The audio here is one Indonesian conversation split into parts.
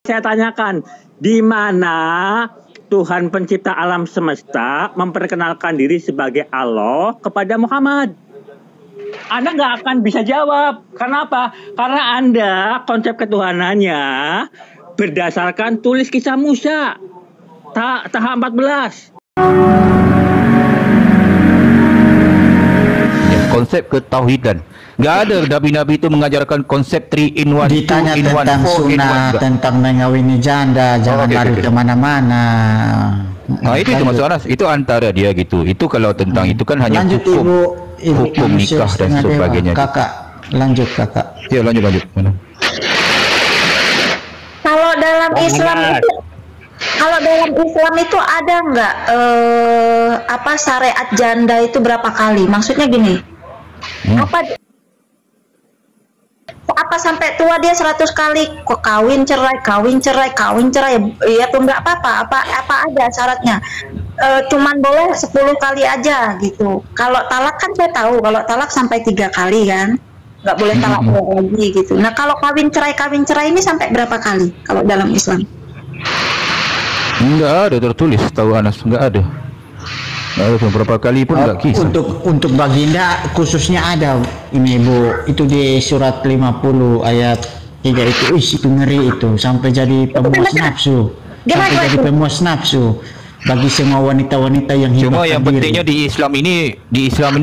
Saya tanyakan, di mana Tuhan pencipta alam semesta memperkenalkan diri sebagai Allah kepada Muhammad? Anda nggak akan bisa jawab. Kenapa? Karena Anda konsep ketuhanannya berdasarkan tulis kisah Musa tahap 14. Konsep ketauhidan. Nggak ada nabi-nabi itu mengajarkan konsep 3 in 1, ditanya 2 in 1, tentang 4 in 1. sunnah, tentang mengawini janda, jangan lari kemana-mana. Itu masuk Anas. Itu antara dia gitu. Itu kalau tentang itu kan hanya lanjut, hukum, Ibu hukum nikah dan sebagainya. Kakak, lanjut kakak. Ya lanjut. Mana? Kalau dalam Islam itu ada nggak syariat janda itu berapa kali? Maksudnya gini, apa sampai tua dia 100 kali kok kawin cerai ya tuh nggak apa-apa, apa aja syaratnya? Cuman boleh 10 kali aja gitu. Kalau talak kan saya tahu, kalau talak sampai 3 kali kan, nggak boleh talak lagi gitu. Nah kalau kawin cerai ini sampai berapa kali kalau dalam Islam? Enggak ada tertulis, tahu Anas, enggak ada. Beberapa kali pun enggak kisah. Untuk baginda khususnya ada ini Bu, itu di surat 50 ayat 3 itu ngeri itu, sampai jadi pemuas nafsu. Sampai jadi pemuas nafsu bagi semua wanita-wanita yang cuma yang pentingnya di Islam ini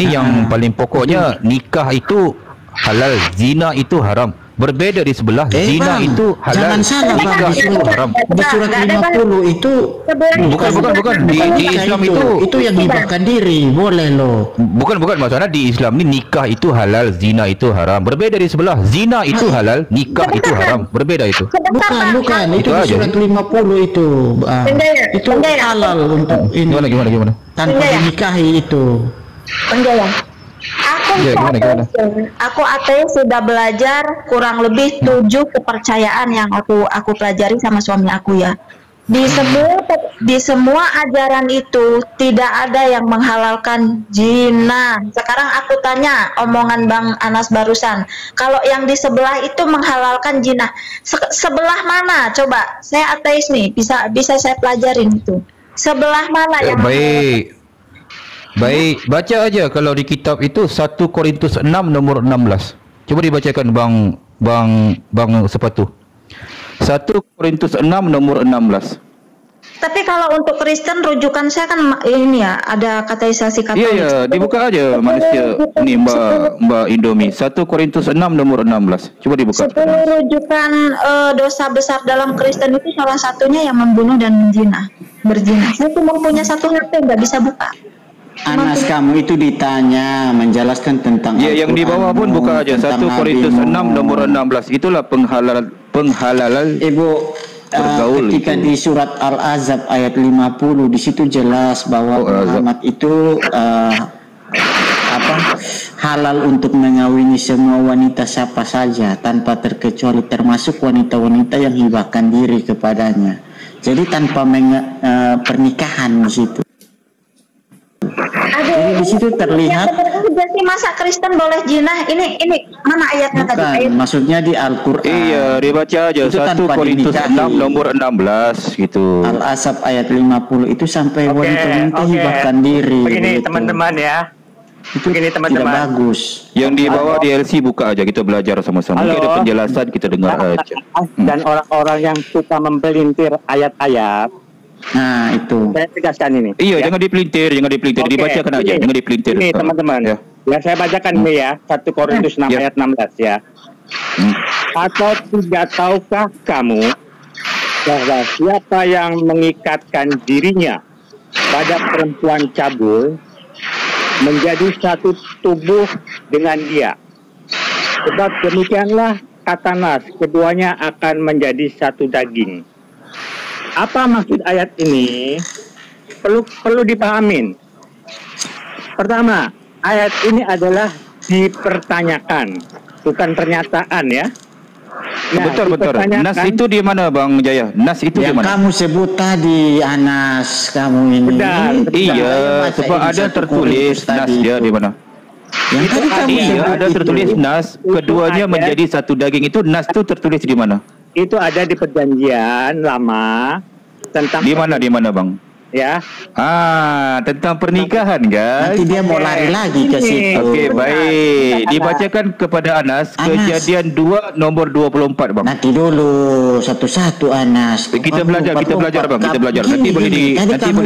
yang paling pokoknya nikah itu halal, zina itu haram. Berbeda di sebelah, zina bang, itu halal, jangan salah bang, itu haram. Di surat 50 itu bukan di Islam itu yang hibahkan diri, boleh loh. Bukan maksudnya di Islam ini nikah itu halal, zina itu haram. Berbeda di sebelah, zina itu halal, nikah itu haram. Berbeda itu. Bukan itu di surat 50 itu. Itu halal untuk ini. Gimana? Tanpa dinikahi itu. Aku ateis, sudah belajar kurang lebih 7 kepercayaan yang aku pelajari sama suami aku ya. Di semua ajaran itu tidak ada yang menghalalkan zina. Sekarang aku tanya omongan Bang Anas barusan, kalau yang di sebelah itu menghalalkan zina, sebelah mana? Coba, saya ateis nih, bisa saya pelajarin itu. Sebelah mana yang Baik, baca aja kalau di kitab itu 1 Korintus 6 nomor 16. Coba dibacakan Bang Sepatu. 1 Korintus 6 nomor 16. Tapi kalau untuk Kristen rujukan saya kan ini ya, ada kateisasi Katolik. Iya, dibuka aja manusia ini Mbak Indomie. 1 Korintus 6 nomor 16. Coba dibuka. 10 rujukan dosa besar dalam Kristen itu salah satunya yang membunuh dan berzina. Saya cuma punya satu HP, nggak bisa buka. Anas, kamu itu ditanya menjelaskan tentang yang di bawah pun buka aja 1 Korintus 6 nomor 16. Itulah penghalalan Ibu ketika itu. Di surat Al-Ahzab ayat 50 di situ jelas bahwa Muhammad itu halal untuk mengawini semua wanita siapa saja tanpa terkecuali, termasuk wanita-wanita yang hibahkan diri kepadanya. Jadi tanpa pernikahan di situ. Jadi di situ terlihat. Jadi masa Kristen boleh zina? Ini mana ayatnya tadi? Maksudnya di Al-Qur'an. Iya, dibaca aja 1 Korintus 6 nomor 16 gitu. Al-Ahzab ayat 50 itu sampai wanita hibahkan diri. Begini teman-teman ya. Itu begini teman-teman. Tidak bagus. Yang di bawah di LC buka aja, kita belajar sama-sama. Mungkin ada penjelasan, kita dengar aja. Dan orang-orang yang suka mempelintir ayat-ayat. Nah itu. Saya tegaskan ini. Iya, jangan dipelintir, dibacakan aja, jangan dipelintir. Ini teman-teman. Ya saya bacakan ini ya, 1 Korintus 6 ayat 16 ya. Atau tidak tahukah kamu bahwa siapa yang mengikatkan dirinya pada perempuan cabul menjadi satu tubuh dengan dia? Sebab demikianlah kata Nas, keduanya akan menjadi satu daging. Apa maksud ayat ini? Perlu dipahamin. Pertama, ayat ini adalah dipertanyakan, bukan pernyataan ya. Nah, betul. Nas itu di mana Bang Jaya? Nas itu di mana? Kamu sebut tadi Anas, kamu ini. Benar. Iya, sebab ada tertulis Nas dia di mana? Yang tadi kamu ada tertulis Nas, keduanya menjadi satu daging. Itu Nas itu tertulis di mana? itu ada di perjanjian lama tentang Di mana bang? ya. Tentang pernikahan kan? Nanti dia mau lari lagi ke situ. Okey, baik. Dibacakan kepada Anas, Kejadian 2 nomor 24 bang. Nanti dulu satu-satu Anas. Kita belajar bang, kita belajar. Nanti boleh di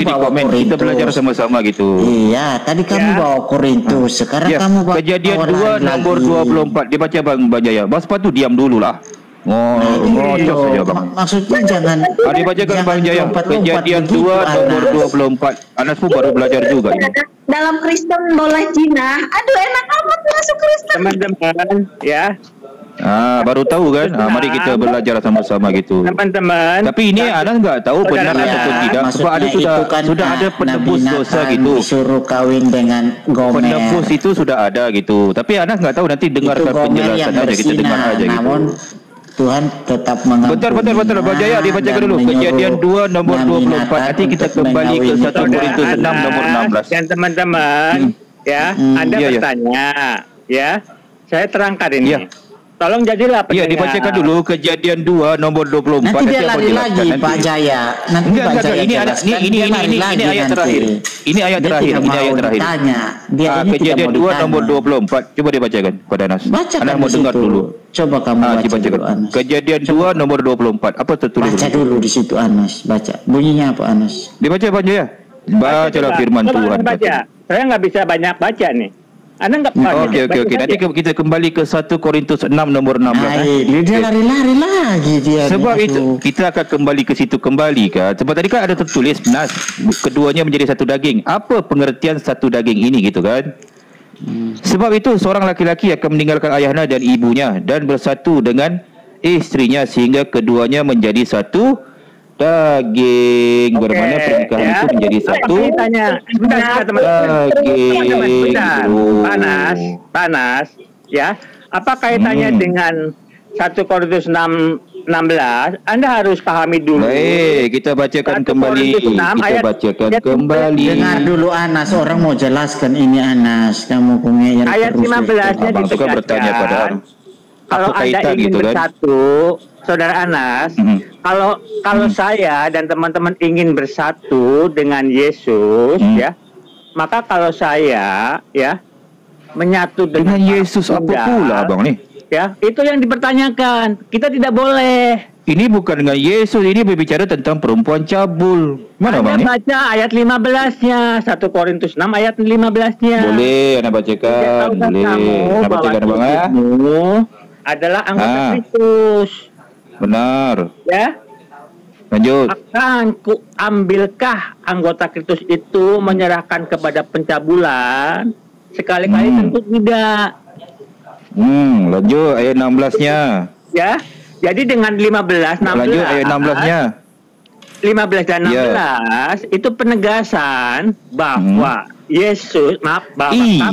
komen. Kita belajar sama-sama gitu. Iya, tadi kamu bawa Korintus, sekarang kamu bawa Kejadian bawa 2 nomor 24 dibaca bang Jaya. Bang sepatu diam dulu lah. Ngocok saja bang. Maksudnya jangan. Dibacakan bang Jaya. Kejadian 2 nomor 24. Anas pun baru belajar juga ini. Dalam Kristen boleh zina. Aduh, enak amat masuk Kristen. Teman-teman, ya. Baru tahu kan? Mari kita belajar sama-sama gitu. Teman-teman. Tapi ini Anas nggak tahu benar ataupun tidak. Sebab ada sudah ada penebus dosa gitu. Disuruh kawin dengan Gomer. Penebus itu sudah ada gitu. Tapi Anas nggak tahu, nanti dengarkan penjelasan aja, kita dengar aja gitu. Namun Tuhan tetap mengampuni. Bentar Bang Jaya, dibacakan dulu Kejadian 2 nomor 24. Nanti kita kembali ke 1 Korintus 6 nomor 16. Dan teman-teman, ya, Anda bertanya, ya. Saya terangkan ini. Tolong jadilah pendengar. Ya, dibacakan dulu Kejadian 2 nomor 24. Nanti dia lari lagi Pak Jaya. Nanti Pak Jaya ini ayat terakhir. Ini ayat terakhir. Kejadian 2 nomor 24. Coba dibacakan pada Anas. Anas mau dengar dulu. Coba kamu baca dulu Anas. Kejadian 2 nomor 24. Apa tertulis? Baca dulu di situ Anas. Baca. Bunyinya apa Anas? Dibaca Pak Jaya. Bacalah firman Tuhan. Saya nggak bisa banyak baca nih. Anda nggak Okey. Nanti kita kembali ke 1 Korintus 6 nomor 16. Dia lari-lari lagi dia. Sebab itu kita akan kembali ke situ kembali kan. Sebab tadi kan ada tertulis nas keduanya menjadi satu daging. Apa pengertian satu daging ini gitu kan? Sebab itu seorang laki-laki akan meninggalkan ayahnya dan ibunya dan bersatu dengan istrinya sehingga keduanya menjadi satu daging. Bermakna pernikahan itu menjadi satu daging. Panas, ya. Apa kaitannya dengan 1 Korintus 6:16? Anda harus pahami dulu. Baik, kita bacakan kembali. Dengar dulu Anas, orang mau jelaskan ini Anas. Kamu punya ayat 15-nya ditegaskan. Bertanya pada kalau Anda ingin bersatu, Saudara Anas, kalau saya dan teman-teman ingin bersatu dengan Yesus, ya, maka kalau saya, ya, menyatu dengan Yesus apa pula, bang nih? Ya, itu yang dipertanyakan. Kita tidak boleh. Ini bukan dengan Yesus, ini berbicara tentang perempuan cabul. Mana Anda bang? Baca ayat 15-nya, 1 Korintus 6 ayat 15-nya. Boleh, Anda bacakan. Boleh, Anda bacakan bang ya. Adalah anggota Kristus. Benar. Ya. Lanjut. Akan kuambilkah anggota Kristus itu menyerahkan kepada pencabulan? Sekali-kali tentu tidak. Lanjut ayat 16-nya. Ya. Jadi dengan 15, 16. Lanjut ayat 16-nya. 15 dan 16 itu penegasan bahwa Yesus,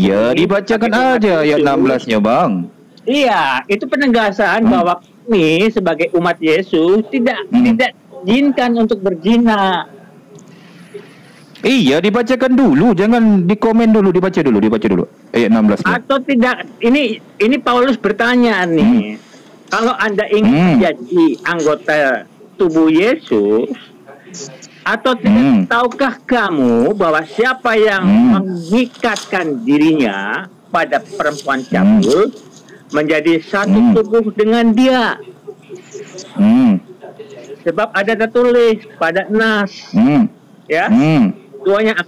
iya, dibacakan aja ayat 16-nya, Bang. Iya, itu penegasan bahwa kami sebagai umat Yesus tidak diizinkan untuk berzina. Iya, dibacakan dulu, jangan dikomen dulu, dibaca dulu ayat 16. Atau tidak, ini Paulus bertanya nih. Kalau Anda ingin menjadi anggota tubuh Yesus, atau tidak tahukah kamu bahwa siapa yang mengikatkan dirinya pada perempuan cabul menjadi satu tubuh dengan dia? Sebab ada tertulis pada Nas, ya, keduanya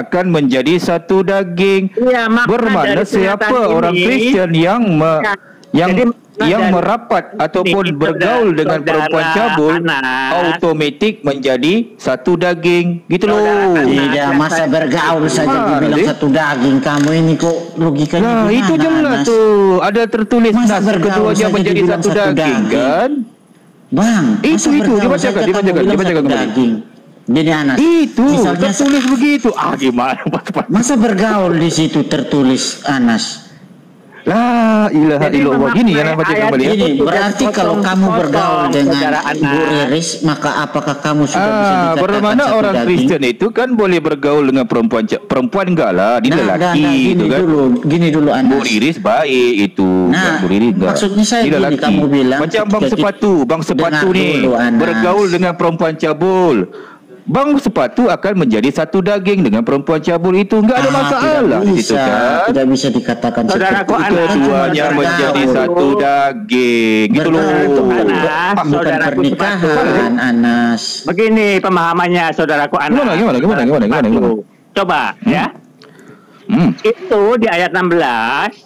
akan menjadi satu daging. Ya, bermakna siapa orang Kristen yang merapat ataupun bergaul dengan perempuan cabul automatik menjadi satu daging gitu loh. Tidak, masa bergaul saja dibilang satu daging. Kamu ini kok logikanya gimana? Itu jelas tuh, ada tertulis Nas keduanya menjadi satu daging kan? Bang, itu dibacakan daging. Jadi Anas, itu tertulis begitu. Gimana? Masa bergaul di situ tertulis Anas? La ilaha Jadi illallah. Gini ya baca ayat kembali. Ini itu berarti sudah kalau kamu bergaul dengan saudara Anas. Bu Riris, maka apakah kamu sudah bisa dikatakan Bagaimana satu orang daging? Kristen itu kan boleh bergaul dengan perempuan enggak lah, dia lelaki gini itu kan. gini dulu Bu Anas. Riris baik itu, Nah, Bu Riris enggak. maksudnya saya Dia gini, lelaki. kamu bilang Macam bang ketika sepatu dengar ni dulu, Anas. bergaul dengan perempuan cabul. Bang sepatu akan menjadi satu daging dengan perempuan cabul itu enggak ada masalah tidak gitu bisa, kan. tidak bisa dikatakan Saudaraku seperti itu. Anas, Keduanya bergaul. menjadi satu daging gitu loh. Bergaul itu Anas, bukan saudaraku pernikahan, Anas. Begini pemahamannya saudaraku Anas. Gimana? Coba ya. Itu di ayat 16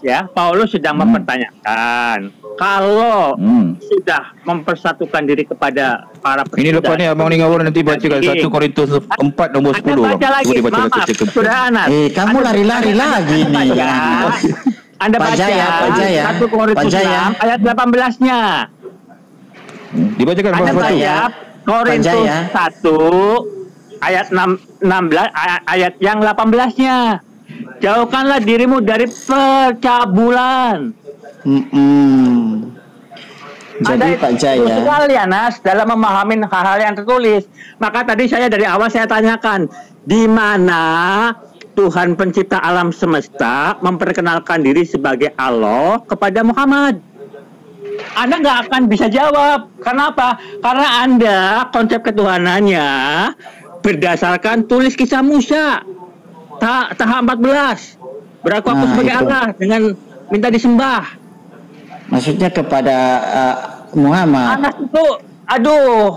ya, Paulus sedang mempertanyakan kalau sudah mempersatukan diri kepada para pesudah. Ini lepas ni abang ni ngawal nanti bacakan 1 Korintus 4 nombor 10 bang. Baca lagi, Boleh bacakan maaf, kecil. Saudara Anas. Kamu lari-lari lagi nih. Anda baca Pak Jaya. 1 Korintus 6 ayat 18-nya. Dibacakan bang Anda sepatu. baca Korintus 1 ayat 16 ayat yang 18-nya. Jauhkanlah dirimu dari percabulan. Jadi Pak Jaya, sekali Anas dalam memahami hal-hal yang tertulis. Maka tadi saya dari awal saya tanyakan, di mana Tuhan pencipta alam semesta memperkenalkan diri sebagai Allah kepada Muhammad? Anda nggak akan bisa jawab. Kenapa? Karena Anda konsep ketuhanannya berdasarkan tulis kisah Musa. Tahap 14. Berlaku aku sebagai itu. Allah dengan minta disembah. maksudnya kepada Muhammad. Anas itu, aduh.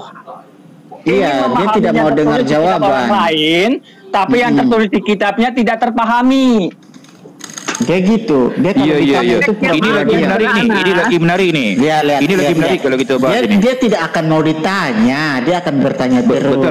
Iya, dia tidak mau dengar jawaban. Orang lain, tapi yang tertulis di kitabnya tidak terpahami. Kayak gitu. Dia kalau Iya. ditanya itu Ini pura-pura lagi dia. menarik nih. Ini lagi menarik nih. Dia lihat, Ini lagi menarik kalau kita bahas ini. Dia tidak akan mau ditanya, dia akan bertanya terus. Betul.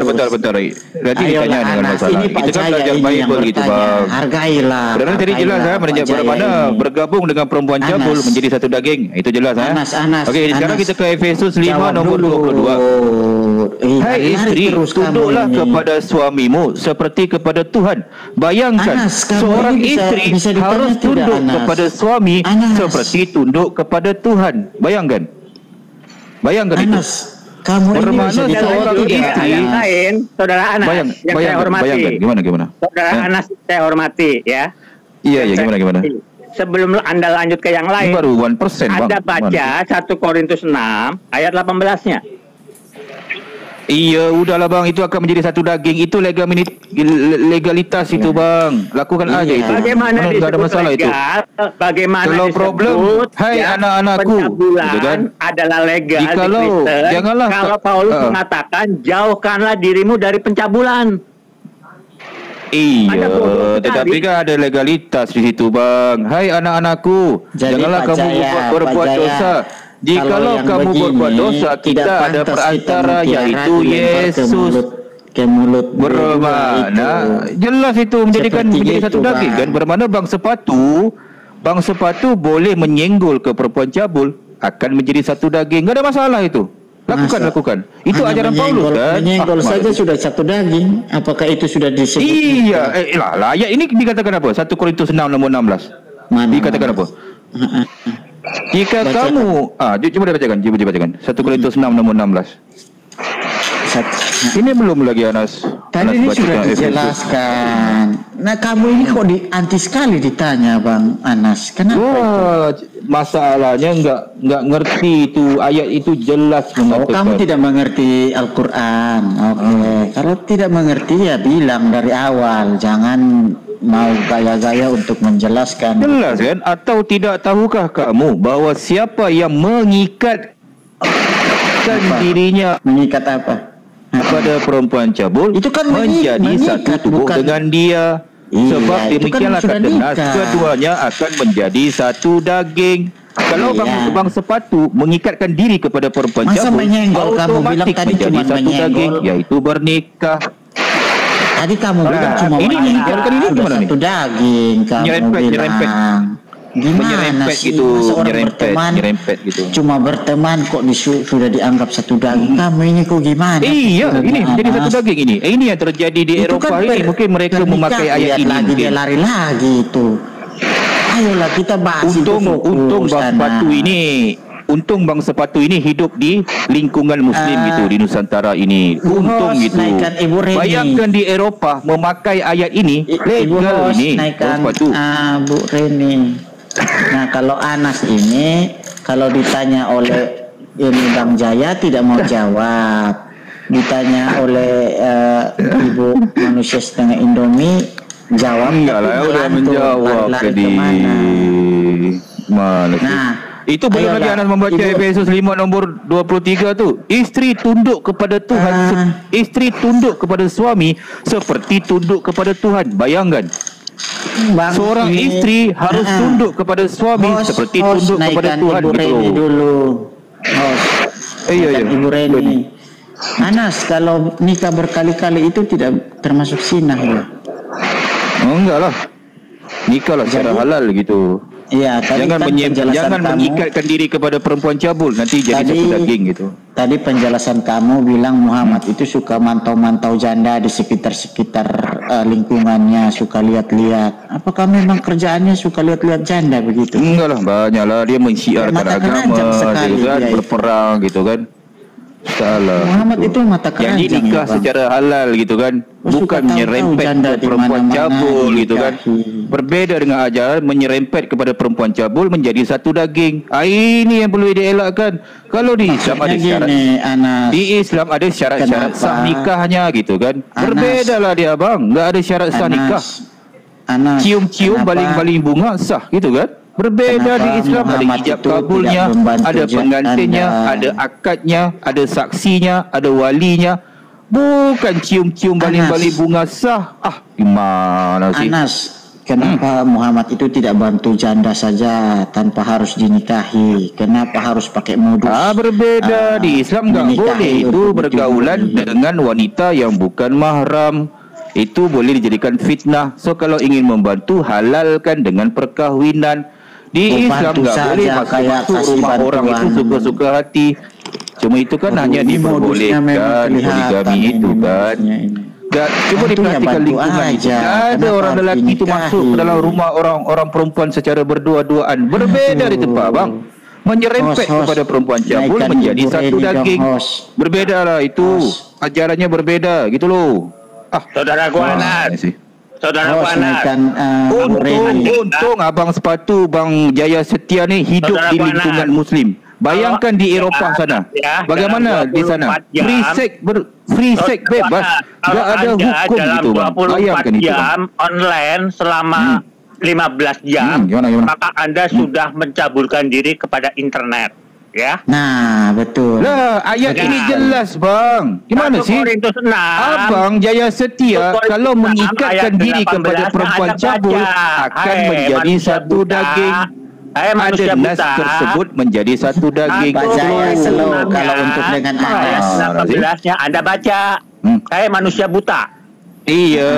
Nanti Ayolah, ditanya dengan Anas, masalah. ini Pak Kita kan Jaya belajar ini yang Bible gitu bertanya. bang. Hargailah. Karena tadi jelas hargailah, menjadi Pak Jaya bagaimana ini. bergabung dengan perempuan Anas. cabul menjadi satu daging. Itu jelas ha. Anas. Okey, sekarang Anas. kita ke Efesus 5 Jawab nombor dulu. 22. Hai isteri, tunduklah kepada suamimu seperti kepada Tuhan. Bayangkan, Anas, kamu seorang ini isteri bisa ditanya harus tidak, tunduk Anas? kepada suami Anas. seperti tunduk kepada Tuhan. Bayangkan itu. Anas, kamu ini Bermakna bisa ditanya seorang tidak, istri- Yang Anas? lain, saudara Anas, yang saya hormati. Bayangkan, gimana? Saudara Anas, saya hormati ya. Iya, gimana? Sebelum Anda lanjut ke yang Ini lain, baru 1% bang. Anda baca 1 Korintus 6 ayat 18-nya. Iya, udahlah bang, itu akan menjadi satu daging. Itu legalitas itu bang. Lakukan aja itu. Bagaimana Mana tak ada disebut masalah itu. legal? Bagaimana Kalau disebut problem, hai anak-anakku, pencabulan gitu kan? adalah legal di Jikalau, Kristen. janganlah Kalau Paulus mengatakan jauhkanlah dirimu dari pencabulan. Ada Iya, bodoh tetapi tadi. kan ada legalitas di situ bang. Hai anak-anakku, Jadi, janganlah Pak kamu Jaya, berbuat Pak Jaya, dosa. Jikalau kalau yang kamu begini, berbuat dosa, tidak kita ada pantas perantara kita yaitu mutiara dilempar Yesus. ke mulut Bermakna jelas itu menjadi Seperti satu itu, daging Bang. kan. Bermakna bang sepatu boleh menyenggol ke perempuan cabul akan menjadi satu daging. Enggak ada masalah itu. Lakukan. Itu Hanya ajaran Paulus kan. menyenggol saja malas. sudah satu daging. Apakah itu sudah disebut? Iya, lah ayat ini dikatakan apa? 1 Korintus 6 nombor 16. Mana? Dikatakan apa? Jika Bacakan. kamu cuba dibacakan. 1 Korintus 6 nombor 16. Ini belum lagi Anas. Tadi ini sudah bacakan Efesus. dijelaskan. Nah, kamu ini kok anti sekali ditanya, Bang Anas. Kenapa? Wah, masalahnya enggak ngerti itu ayat itu jelas Oh, mengatakan. kamu tidak mengerti Al-Quran. Oke. Kalau tidak mengerti ya bilang dari awal. Jangan mau gaya-gaya untuk menjelaskan. Jelas kan? Atau tidak tahukah kamu bahwa siapa yang mengikatkan dirinya Mengikat apa? kepada perempuan cabul Itu kan menjadi mengikat, satu tubuh bukan- dengan dia. Iya, Sebab itu kan demikianlah sudah kata Nas, nikah. keduanya akan menjadi satu daging. Kalau Iya. bang sepatu mengikatkan diri kepada perempuan Masa cabul, menyenggol? Kamu bilang otomatik tadi menjadi cuma satu menyenggol. daging, yaitu bernikah. Tadi kamu bilang cuma ini mengikat, kan ini sudah gimana nih? satu daging kamu Nyerempet. bilang. Gimana Menyerempet sih? gitu, Masa orang nyerempet gitu. Cuma berteman kok sudah dianggap satu daging. Kamu ini kok gimana? Iya, ini Anas? menjadi satu daging ini. Ini yang terjadi di Itu Eropah kan ini. Mungkin mereka pernikahan. memakai ayat Lihat ini. lagi Mungkin. dia lari lagi itu. ayolah kita bahas untung bang sepatu ini hidup di lingkungan Muslim gitu di Nusantara ini. Untung gitu. Bayangkan di Eropah memakai ayat ini legal ini sepatu. Bu Reni. Nah kalau Anas ini kalau ditanya oleh ini Bang Jaya tidak mau jawab. Ditanya oleh Ibu Manusia Setengah Indomie jawab. Enggak lah, udah menjawab tadi. Mana sih? Nah, itu belum lagi Anas membaca Efesus 5 nombor 23 tu. Isteri tunduk kepada Tuhan, isteri tunduk kepada suami seperti tunduk kepada Tuhan. Bayangkan. Seorang isteri harus tunduk kepada suami seperti tunduk kepada Tuhan gitu. Dulu. Ibu Reni. Anas, kalau nikah berkali-kali itu tidak termasuk sinah ya? Enggak lah. Nikah lah secara halal gitu. Iya, jangan mengikatkan diri kepada perempuan cabul, nanti jadi satu daging gitu. Tadi penjelasan kamu bilang Muhammad itu suka mantau-mantau janda di sekitar lingkungannya, suka lihat-lihat. Apakah memang kerjaannya suka lihat-lihat janda begitu? Enggak lah, banyak lah dia mensiarkan agama, gitu kan, berperang gitu kan. Salah. Muhammad itu mata keranjang. Yang nikah secara halal gitu kan, bukan menyerempet ke perempuan cabul gitu kan. Berbeda dengan ajaran menyerempet kepada perempuan cabul menjadi satu daging. Ini yang perlu dielakkan. Kalau di Islam ada syarat. Di Islam ada syarat-syarat sah nikahnya gitu kan. Berbedalah dia bang, enggak ada syarat sah nikah. Cium-cium baling-baling bunga sah gitu kan. Berbeda di Islam, ada ijab kabulnya, ada pengantinnya, ada akadnya, ada saksinya, ada walinya. Bukan cium-cium baling-baling bunga sah. Gimana sih? Anas, kenapa Muhammad itu tidak bantu janda saja tanpa harus dinikahi? Kenapa harus pakai modus? Berbeda di Islam nggak boleh itu bergaulan dengan wanita yang bukan mahram. Itu boleh dijadikan fitnah. So kalau ingin membantu, halalkan dengan perkahwinan. Di Islam tak boleh masuk rumah orang itu suka-suka hati. Cuma itu kan hanya diperbolehkan poligami itu kan. Cuba diperhatikan lingkungan itu. Ada orang lelaki itu masuk ke dalam rumah orang perempuan secara berdua-duaan. Berbeda di tempat bang. Menyerempet kepada perempuan cabul menjadi satu daging. Berbedalah itu. Ajarannya berbeda gitu loh. Saudara gua Anas. Saudara gua Anas. Untung abang sepatu Bang Jaya Setia ni hidup di lingkungan Muslim. Bayangkan di Eropah sana. Bagaimana di sana? Free sex bebas. Tak ada hukum gitu bang. Bayangkan itu bang. Online selama 15 jam. Maka Anda sudah mencabulkan diri kepada internet. Ya. Nah, betul. Lah, ayat ini jelas, bang. Gimana sih? Abang Jaya Setia kalau mengikatkan diri kepada perempuan cabul akan menjadi satu daging. Ada nas tersebut menjadi satu daging. Pak Jaya slow kalau untuk dengan ayat 18-nya Anda baca. Saya manusia buta. Iya,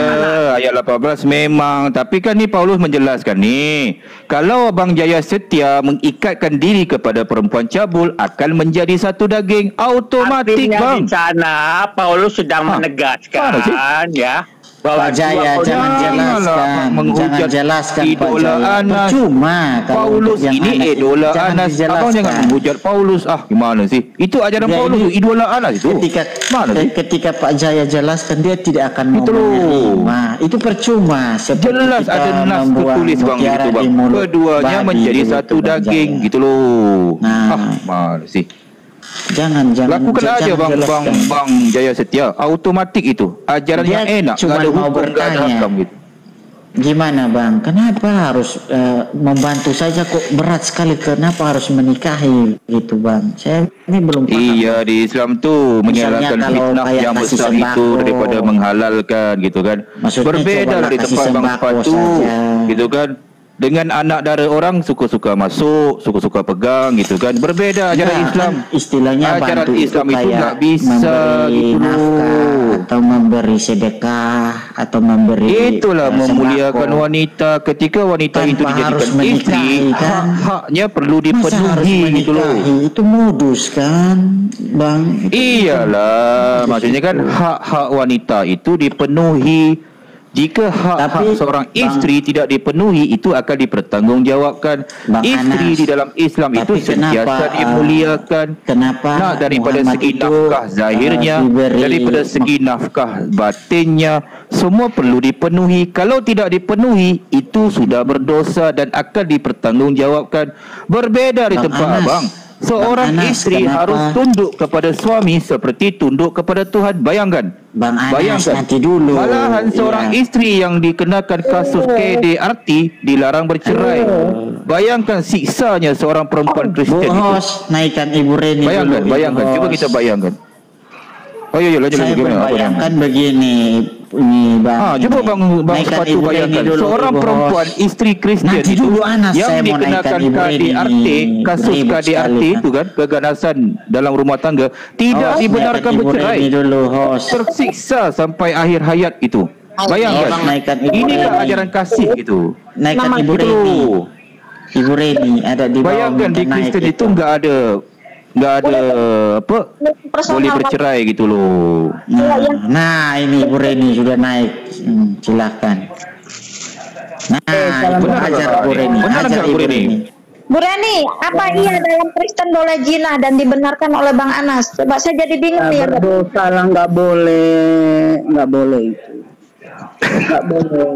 ayat 18 memang. Tapi kan ni Paulus menjelaskan ni, kalau Abang Jaya Setia mengikatkan diri kepada perempuan cabul akan menjadi satu daging. Automatik bang. Di sana Paulus sedang menegaskan ya Pak Jaya jangan jelaskan Pak Jaya. Percuma Paulus ini idola Anas. Abang jangan menghujat Paulus. Gimana sih? Itu ajaran Paulus, idola Anas itu. Ketika Pak Jaya jelaskan dia tidak akan menerima. Itu percuma. Jelas ada nas tertulis bang gitu bang. Keduanya menjadi satu daging gitu loh. Mana sih? Jangan lakukan aja bang Jaya Setia. Automatik itu ajaran yang enak. Cuma ada mau bertanya gitu. Gimana bang? Kenapa harus membantu saja kok berat sekali? Kenapa harus menikahi gitu bang? Saya ini belum paham. Iya di Islam tuh menyalahkan fitnah yang besar itu daripada menghalalkan gitu kan. Maksudnya berbeda dari tempat bang sepatu gitu kan. Dengan anak dara orang suka-suka masuk, suka-suka pegang gitu kan. Berbeda ajaran Islam. Istilahnya ajaran Islam itu enggak bisa gitu loh. Atau memberi sedekah atau memberi itulah memuliakan wanita. Ketika wanita itu dijadikan istri, hak-haknya perlu dipenuhi gitu loh. Itu modus kan, Bang? Iyalah, maksudnya kan hak-hak wanita itu dipenuhi. Jika hak-hak seorang isteri tidak dipenuhi, itu akan dipertanggungjawabkan. Isteri Anas, di dalam Islam itu sentiasa dimuliakan. Kenapa daripada Muhammad segi itu, nafkah zahirnya, daripada segi nafkah batinnya, semua perlu dipenuhi. Kalau tidak dipenuhi, itu sudah berdosa dan akan dipertanggungjawabkan. Berbeda di tempat Anas, abang. Seorang Anas, isteri harus tunduk kepada suami seperti tunduk kepada Tuhan. Bayangkan. Bang Anas, Bayangkan. nanti dulu. Malahan seorang isteri yang dikenakan kasus KDRT dilarang bercerai. Bayangkan siksanya seorang perempuan Kristian itu. Bos, naikkan Ibu Reni Bayangkan, dulu, bayangkan. Bos. Cuba kita bayangkan. Oh iya, lanjut Saya gimana? bayangkan begini, ini Bang. Coba bang Naikkan sepatu Ibu Reni bayangkan dulu, seorang Bos. perempuan istri Kristian Nanti itu dulu, Anas, yang saya mau dikenakan naikkan Ibu Reni. KDRT, kasus Ribut KDRT sekali, itu kan, keganasan dalam rumah tangga, tidak dibenarkan naikkan Ibu bercerai. Reni dulu, host. Tersiksa sampai akhir hayat itu. Bayangkan. Bang, naikkan Ibu Inikah Reni. ajaran kasih itu? Naikkan Ibu Itu. Reni. Ibu Reni ada di bawah. Bayangkan di minta naik Kristen itu nggak ada apa boleh bercerai gitu loh. Nah, ini Ibu Reni sudah naik. Silakan. Nah, benar ajar nggak, Bu Reni. benar Ajar nggak, Ibu Bu Reni? Reni. Bu Reni, apa iya dalam Kristen boleh zina dan dibenarkan oleh Bang Anas? Coba saya jadi bingung nih. Berdosa lah, nggak boleh itu. Nggak boleh.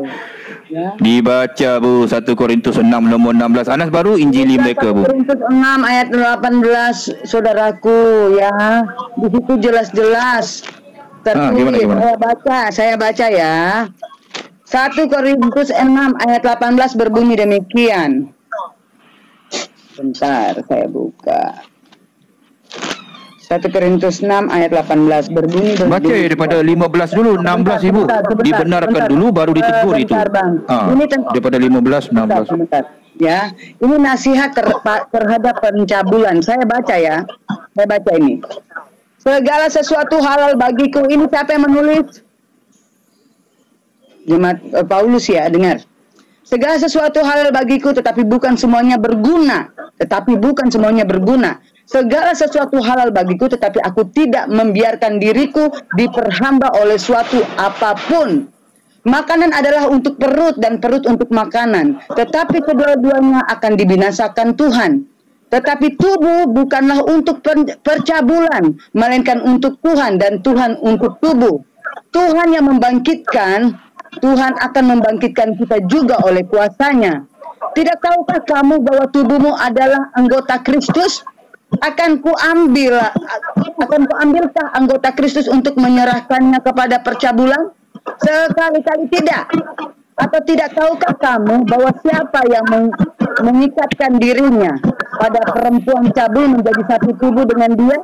Ya. Dibaca Bu 1 Korintus 6 nomor 16. Anas baru Injili mereka Bu. Korintus 6 ayat 18, saudaraku, ya. Di situ jelas-jelas tertulis. Gimana? Saya baca ya. 1 Korintus 6 ayat 18 berbunyi demikian. Bentar, saya buka. 1 Korintus 6 ayat 18 berbunyi Baca ya daripada 15 dulu, 16 Ibu. Dibenarkan dulu baru ditegur itu. Bang. Daripada 15, 16. Sebentar. Ya, ini nasihat terhadap pencabulan. Saya baca ya. Saya baca ini. Segala sesuatu halal bagiku. Ini siapa yang menulis? Jemaat Paulus ya, dengar. Segala sesuatu halal bagiku tetapi bukan semuanya berguna. Segala sesuatu halal bagiku tetapi aku tidak membiarkan diriku diperhamba oleh suatu apapun. Makanan adalah untuk perut dan perut untuk makanan, tetapi kedua-duanya akan dibinasakan Tuhan. Tetapi tubuh bukanlah untuk percabulan, melainkan untuk Tuhan dan Tuhan untuk tubuh. Tuhan yang membangkitkan, Tuhan akan membangkitkan kita juga oleh kuasanya. Tidak tahukah kamu bahwa tubuhmu adalah anggota Kristus? Akan kuambilkah anggota Kristus untuk menyerahkannya kepada percabulan? Sekali-kali tidak. Atau tidak tahukah kamu bahwa siapa yang mengikatkan dirinya pada perempuan cabul menjadi satu tubuh dengan dia?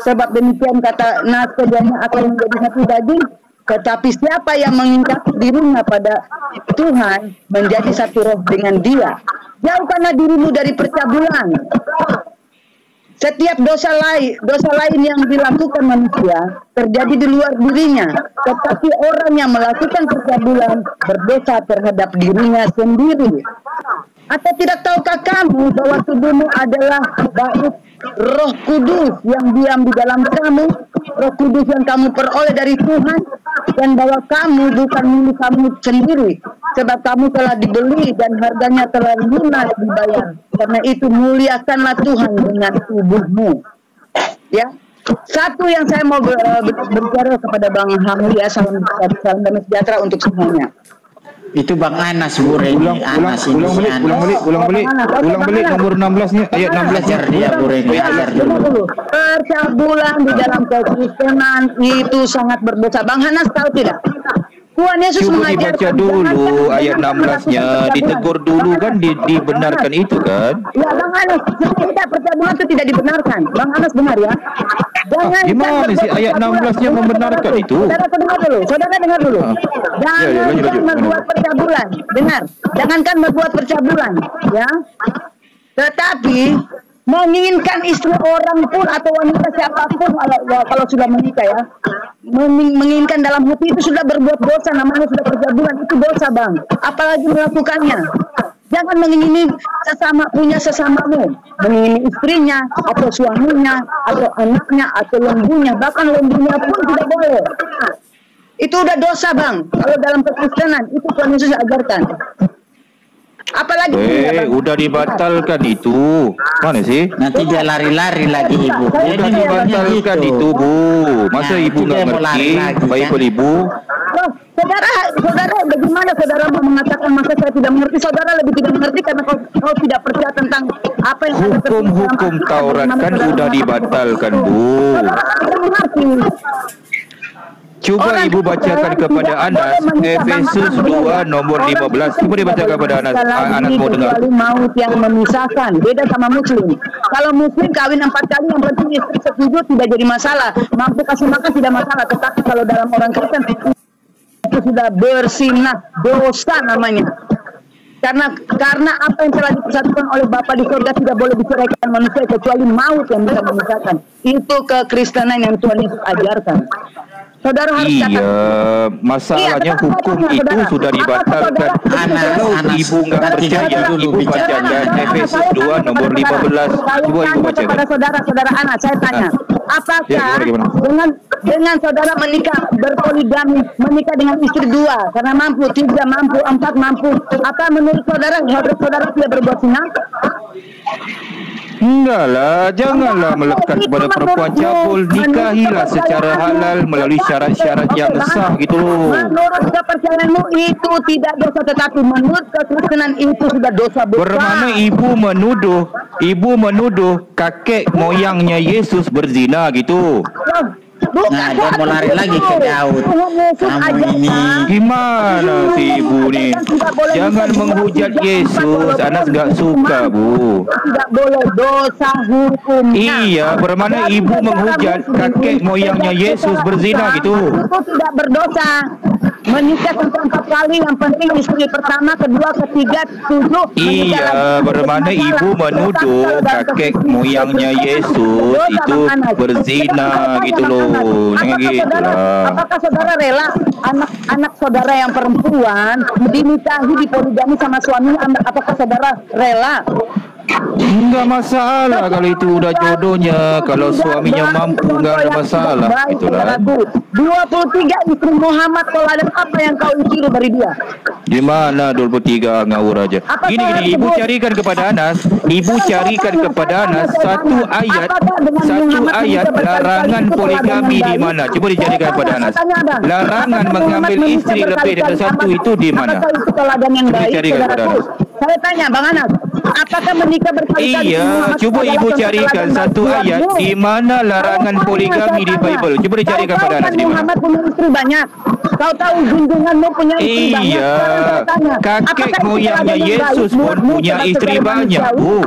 Sebab demikian kata Nas, keduanya akan menjadi satu daging. Tetapi siapa yang mengikat dirinya pada Tuhan menjadi satu roh dengan dia. Jauhkanlah dirimu dari percabulan. Setiap dosa lain yang dilakukan manusia terjadi di luar dirinya, tetapi orang yang melakukan percabulan berdosa terhadap dirinya sendiri. Atau tidak tahukah kamu bahwa tubuhmu adalah bait Roh Kudus yang diam di dalam kamu, Roh Kudus yang kamu peroleh dari Tuhan, dan bahwa kamu bukan milik kamu sendiri, sebab kamu telah dibeli dan harganya telah lunas dibayar. Karena itu muliakanlah Tuhan dengan tubuhmu. Ya, satu yang saya mau berbicara kepada Bang Hamli ya, salam damai sejahtera untuk semuanya. Itu Bang Anas Bu Reni. Ulang balik nomor 16-nya ayat 16 ajar dia Bu Reni. Ajar dulu. Percabulan di dalam kekristenan itu sangat berdosa. Bang Anas tahu tidak? Tuhan Yesus Coba dibaca dulu ayat 16-nya, ditegur dulu kan, dibenarkan itu kan? Ya Bang Anas, tidak, percabulan itu tidak dibenarkan. Bang Anas benar ya. Jangan gimana sih ayat 16-nya membenarkan itu? Saudara dengar dulu. Jangankan membuat percabulan, dengar. Jangankan membuat percabulan, ya. Tetapi menginginkan istri orang pun atau wanita siapapun kalau sudah menikah ya, menginginkan dalam hati itu sudah berbuat dosa, namanya sudah percabulan, itu dosa Bang. Apalagi melakukannya. Jangan mengingini sesamamu, mengingini istrinya atau suaminya atau anaknya atau lembunya, bahkan lembunya pun tidak boleh. Itu udah dosa, Bang. Kalau dalam kekristenan itu Tuhan Yesus ajarkan. Apalagi udah dibatalkan itu. Mana sih? Nanti dia lari-lari lagi ibu. Udah dibatalkan itu, Bu. Masa ibu nggak ngerti Bible ibu? Saudara, bagaimana saudara mengatakan masa saya tidak mengerti? Saudara lebih tidak mengerti karena kau tidak percaya tentang apa yang hukum-hukum Taurat kan udah dibatalkan, Bu. Coba ibu bacakan kepada Anas Efesus 2 nomor 15. Coba dibacakan kepada Anas. Anas mau dengar. Maut yang memisahkan. Beda sama muslim. Kalau muslim kawin 4 kali yang penting istri setuju tidak jadi masalah. Mampu kasih makan tidak masalah. Tetapi kalau dalam orang Kristen itu sudah bersinah dosa namanya. Karena apa yang telah dipersatukan oleh Bapa di surga tidak boleh diceraikan manusia kecuali maut yang bisa memisahkan. Itu kekristenan yang Tuhan Yesus ajarkan. Saudara harus masalahnya hukum itu saudara. Sudah dibatalkan. Kalau ibu nggak percaya, ibu bacakan Efesus 2 nomor 15. Coba ibu bacakan. Kepada saudara-saudara anak, saya tanya, apakah dengan saudara menikah berpoligami, menikah dengan istri 2 karena mampu, 3 mampu, 4 mampu, apa menurut saudara tidak berbuat zina? Enggak lah, janganlah melekat kepada perempuan cabul. Nikahilah secara halal melalui syarat-syarat yang sah gitu loh. Menurut kepercayaanmu itu tidak dosa, tetapi menurut kekristenan itu sudah dosa besar. Bermana ibu menuduh kakek moyangnya Yesus berzina gitu. Nah, dia mau lari lagi ke Daud. Kamu ini gimana sih ibu nih? Jangan menghujat Yesus. Anas nggak suka, Bu. Tidak boleh, dosa hukum. Iya, bermana ibu menghujat kakek moyangnya Yesus berzina gitu. Itu tidak berdosa. Menikah sampai 4 kali, yang penting istri pertama, kedua, ketiga, 7. Iya, bermana ibu menuduh kakek moyangnya Yesus itu berzina gitu loh. Jangan gitu lah. Apakah saudara rela anak saudara yang perempuan dinikahi, dipoligami sama suami? Apakah saudara rela? Enggak masalah kalau itu udah jodohnya. Kalau suaminya mampu enggak ada masalah. Itulah. 23 istri Muhammad, teladan apa yang kau icuri dari dia? Di mana 23 ngawur aja. Gini, ibu carikan kepada Anas. Ibu carikan kepada Anas satu ayat larangan poligami di mana? Coba dicarikan kepada Anas. Larangan mengambil istri lebih dari satu itu di mana? Itu teladan yang baik. Dicarikan kepada Anas. Saya tanya Bang Anas, apakah menikah berkali-kali? Iya, coba ibu carikan satu ayat di mana larangan poligami di Bible. Coba dicarikan kepada Anas di mana? Muhammad punya istri banyak. Kau tahu junjunganmu punya istri banyak. Iya, kakek moyangnya Yesus pun punya istri banyak, Bu.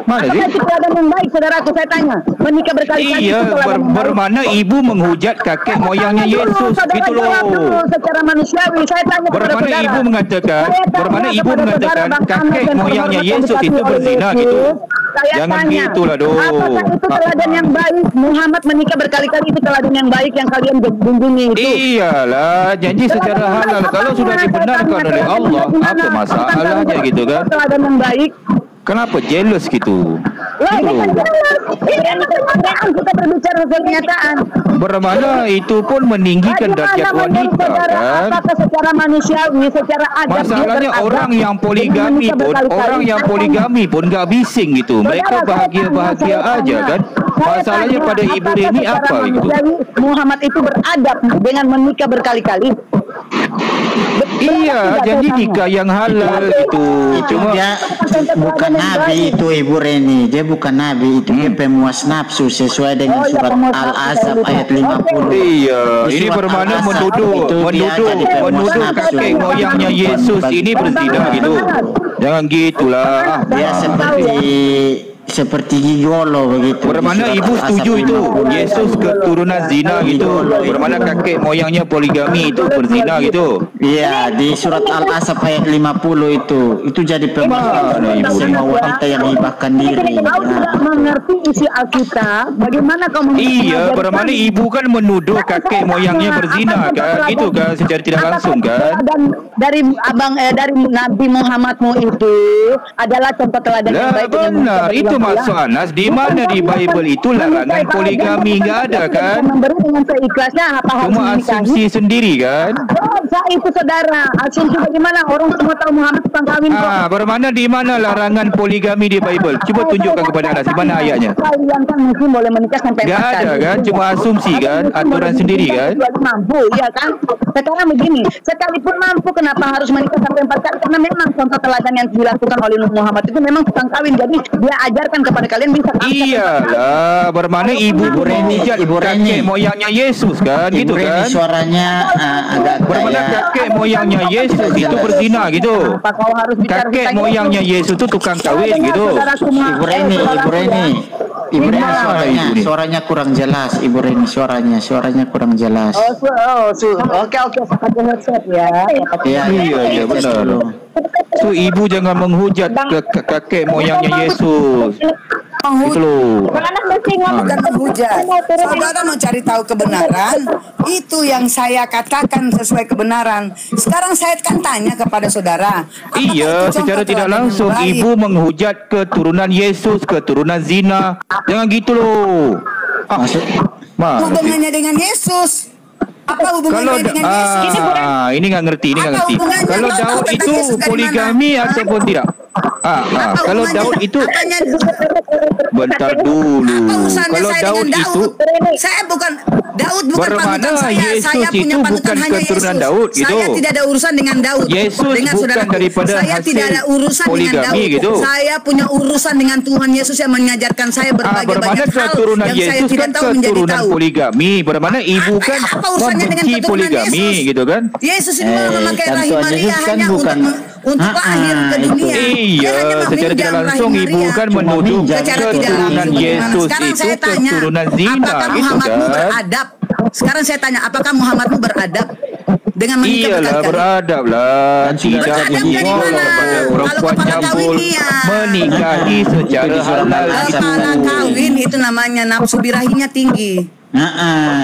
Mana sih? Apakah itu teladan yang baik, saudaraku? Saya tanya. Menikah berkali-kali. Iya, bermana ibu menghujat kakek moyangnya Yesus, gitu loh. Secara manusiawi, saya tanya kepada Bermana saudara. ibu mengatakan kakek moyangnya Yesus itu berzina gitu. Jangan gitulah dong. Apakah itu teladan yang baik? Muhammad menikah berkali-kali itu teladan yang baik yang kalian junjungi itu. Iyalah, janji secara halal. Kalau sudah dibenarkan oleh Allah, apa masalahnya gitu kan? Teladan yang baik. Kenapa jealous gitu? Lah, ini kan jelas. Ini kan kenyataan, kita berbicara soal kenyataan. Bermana itu pun meninggikan derajat wanita kan? Apakah secara manusiawi, secara adab? Masalahnya orang yang poligami pun nggak bising gitu. Mereka bahagia-bahagia aja kan? Masalahnya pada ibu ini apa gitu? Muhammad itu beradab dengan menikah berkali-kali. Iya, jadi nikah yang halal itu. Cuma dia bukan nabi itu Ibu Reni. Dia bukan nabi itu. Dia pemuas nafsu sesuai dengan surat Al-Ahzab ayat 50. Iya, ini bermakna menuduh kakek moyangnya Yesus ini berzina gitu. Jangan gitulah. Dia seperti gigolo begitu. Bermakna ibu setuju itu Yesus keturunan zina gitu. Bermakna kakek moyangnya poligami itu berzina gitu. Iya, di surat Al-Ahzab ayat 50 itu jadi pembahasan semua wanita yang hibahkan diri. Kau tidak mengerti isi Alkitab, bagaimana kau Iya, bermakna ibu kan menuduh kakek moyangnya berzina kan, gitu kan secara tidak langsung kan. Dan dari dari Nabi Muhammadmu itu adalah contoh teladan yang baik. Benar, itu itu maksud Anas, di mana di Bible itu larangan poligami, nggak ada kan? Memberi dengan seikhlasnya apa harus Cuma menikahi? asumsi sendiri kan? Saya itu saudara, asumsi bagaimana orang semua tahu Muhammad tukang kawin kok. Bermana di mana larangan poligami di Bible? Cuba tunjukkan kepada Anas di mana ayatnya. Kalian kan mungkin boleh menikah sampai 4 Nggak kali. ada kan? Cuma asumsi kan? Aturan sendiri kan? Kecuali mampu, ya kan? Sekarang begini, sekalipun mampu kenapa harus menikah sampai 4 kali? Karena memang contoh teladan yang dilakukan oleh Muhammad itu memang tukang kawin. Jadi dia ajarkan kepada kalian bisa. Iyalah, bermana ibu menghujat kakek moyangnya Yesus kan? Gitu Ibu Reni kan? suaranya agak Bermana kakek moyangnya Yesus itu berzina gitu. Apa kau harus bicara Kakek kita moyangnya gitu? Yesus itu tukang kawin gitu. Ibu Reni, Ibu Reni. Ibu Reni Gimana suaranya, Ibu Reni? suaranya kurang jelas. Ibu Reni suaranya kurang jelas. Oke, pakai headset ya. Iya, benar. So ibu jangan menghujat kakek moyangnya Yesus. Itu loh. Bukan menghujat. Saudara mau cari tahu kebenaran, itu yang saya katakan sesuai kebenaran. Sekarang saya kan tanya kepada saudara. Iya, secara tidak langsung ibu menghujat keturunan Yesus, keturunan zina. Jangan gitu loh. Hubungannya dengan Yesus? Apa hubungannya dengan Yesus? Ini nggak ngerti, Kalau Daud itu poligami ataupun tidak? Kalau Daud itu bentar dulu. Kalau Daud itu saya bukan Daud bukan bermana panutan saya. Yesus Saya punya itu panutan bukan hanya keturunan Yesus. Daud gitu. Saya tidak ada urusan dengan Daud. Yesus dengan bukan saudaraku. daripada Saya hasil tidak ada urusan dengan poligami Daud. gitu. Saya punya urusan dengan Tuhan Yesus yang mengajarkan saya berbagai bermana banyak hal keturunan yang saya Yesus tidak kan tahu menjadi keturunan tahu. poligami. Bermana ibu kan Apa urusannya dengan membenci keturunan poligami Yesus? gitu kan? Yesus ini memakai kan rahim Tuhan Maria Yesus kan hanya bukan. untuk lahir ke itu. dunia. Dia Iya, hanya secara tidak meminjam langsung rahim ibu Maria. kan menuduh Secara tidak keturunan langsung bagaimana? Yesus Sekarang itu saya tanya, keturunan zina apakah gitu Muhammadmu kan? beradab? Sekarang saya tanya, apakah Muhammadmu beradab dengan menikah Iyalah berkali-kali? beradab lah. Tidak Beradab dari digigol mana? kepada Kalau perempuan kepala jambul kawin iya. menikahi secara halal Kepala itu. kawin itu namanya nafsu birahinya tinggi.